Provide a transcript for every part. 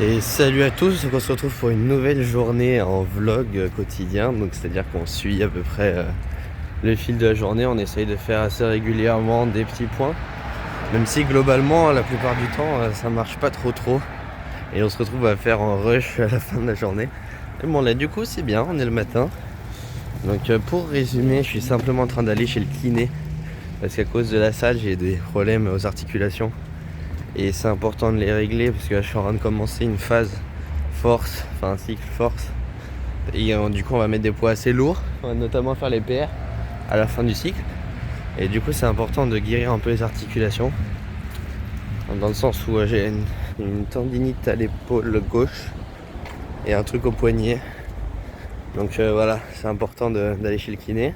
Et salut à tous, donc on se retrouve pour une nouvelle journée en vlog quotidien. Donc c'est-à-dire qu'on suit à peu près le fil de la journée, on essaye de faire assez régulièrement des petits points. Même si globalement la plupart du temps ça marche pas trop. Et on se retrouve à faire un rush à la fin de la journée. Et bon là du coup c'est bien, on est le matin. Donc pour résumer, je suis simplement en train d'aller chez le kiné. Parce qu'à cause de la salle j'ai des problèmes aux articulations. Et c'est important de les régler parce que là je suis en train de commencer une phase force, enfin un cycle force. Et du coup on va mettre des poids assez lourds. On va notamment faire les PR à la fin du cycle. Et du coup c'est important de guérir un peu les articulations. Dans le sens où j'ai une tendinite à l'épaule gauche et un truc au poignet. Donc voilà, c'est important d'aller chez le kiné.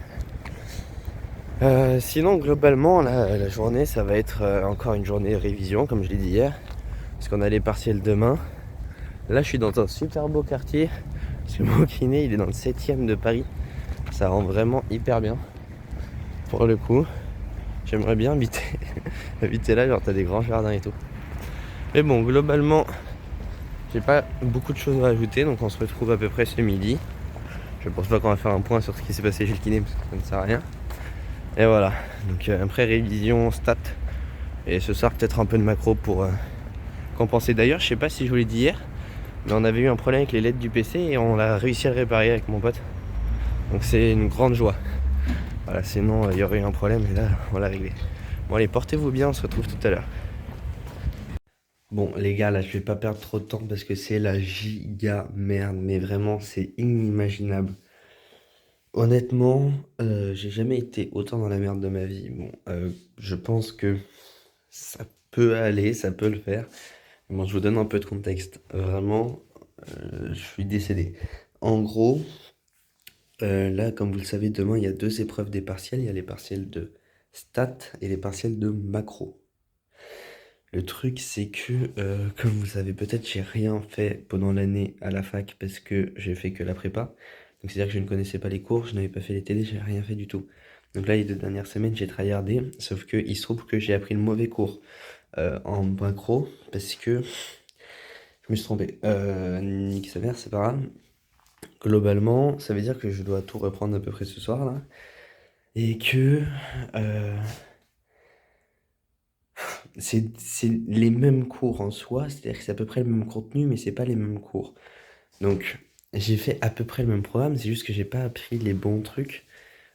Sinon globalement la journée ça va être encore une journée de révision comme je l'ai dit hier. Parce qu'on a les partiels demain. Là je suis dans un super beau quartier. Parce que mon kiné il est dans le 7ème de Paris. Ça rend vraiment hyper bien. Pour le coup, j'aimerais bien habiter, habiter là, genre t'as des grands jardins et tout. Mais bon, globalement, j'ai pas beaucoup de choses à rajouter, donc on se retrouve à peu près ce midi. Je pense pas qu'on va faire un point sur ce qui s'est passé chez le kiné, parce que ça ne sert à rien. Et voilà, donc après révision, stats, et ce soir peut-être un peu de macro pour compenser. D'ailleurs, je sais pas si je vous l'ai dit hier, mais on avait eu un problème avec les LED du PC et on a réussi à le réparer avec mon pote. Donc c'est une grande joie. Voilà, sinon il y aurait eu un problème et là on l'a réglé. Bon allez, portez-vous bien, on se retrouve tout à l'heure. Bon les gars, là je vais pas perdre trop de temps parce que c'est la giga merde, mais vraiment c'est inimaginable. Honnêtement, j'ai jamais été autant dans la merde de ma vie. Bon, je pense que ça peut aller, ça peut le faire. Bon, je vous donne un peu de contexte. Vraiment, je suis décédé. En gros, là, comme vous le savez, demain, il y a deux épreuves des partiels. Il y a les partiels de stats et les partiels de macro. Le truc, c'est que, comme vous savez peut-être, j'ai rien fait pendant l'année à la fac parce que j'ai fait que la prépa. Donc, c'est-à-dire que je ne connaissais pas les cours, je n'avais pas fait les TD, j'ai rien fait du tout. Donc là, les 2 dernières semaines, j'ai tryhardé, sauf que il se trouve que j'ai appris le mauvais cours en macro parce que je me suis trompé. Nique sa mère, c'est pas grave. Globalement, ça veut dire que je dois tout reprendre à peu près ce soir là. Et que euh, c'est les mêmes cours en soi, c'est-à-dire que c'est à peu près le même contenu, mais c'est pas les mêmes cours. Donc j'ai fait à peu près le même programme, c'est juste que j'ai pas appris les bons trucs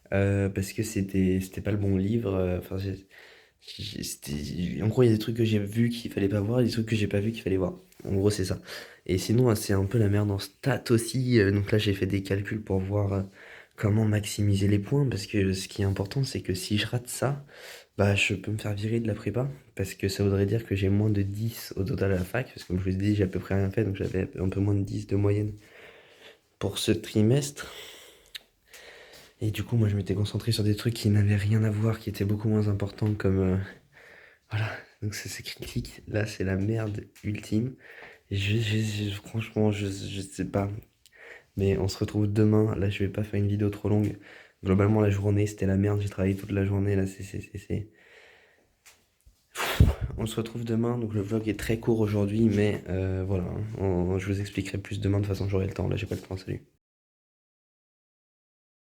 parce que c'était pas le bon livre. Enfin, en gros, il y a des trucs que j'ai vus qu'il fallait pas voir, et des trucs que j'ai pas vus qu'il fallait voir. En gros, c'est ça. Et sinon, c'est un peu la merde en stats aussi. Donc là, j'ai fait des calculs pour voir comment maximiser les points. Parce que ce qui est important, c'est que si je rate ça, bah, je peux me faire virer de la prépa. Parce que ça voudrait dire que j'ai moins de 10 au total à la fac. Parce que comme je vous ai dit, j'ai à peu près rien fait. Donc j'avais un peu moins de 10 de moyenne pour ce trimestre. Et du coup, moi, je m'étais concentré sur des trucs qui n'avaient rien à voir, qui étaient beaucoup moins importants, comme voilà, donc c'est critique. Là, c'est la merde ultime. Et franchement, je sais pas. Mais on se retrouve demain. Là, je vais pas faire une vidéo trop longue. Globalement, la journée, c'était la merde. J'ai travaillé toute la journée. Là, On se retrouve demain. Donc, le vlog est très court aujourd'hui. Mais voilà, je vous expliquerai plus demain. De toute façon, j'aurai le temps. Là, j'ai pas le temps. Salut.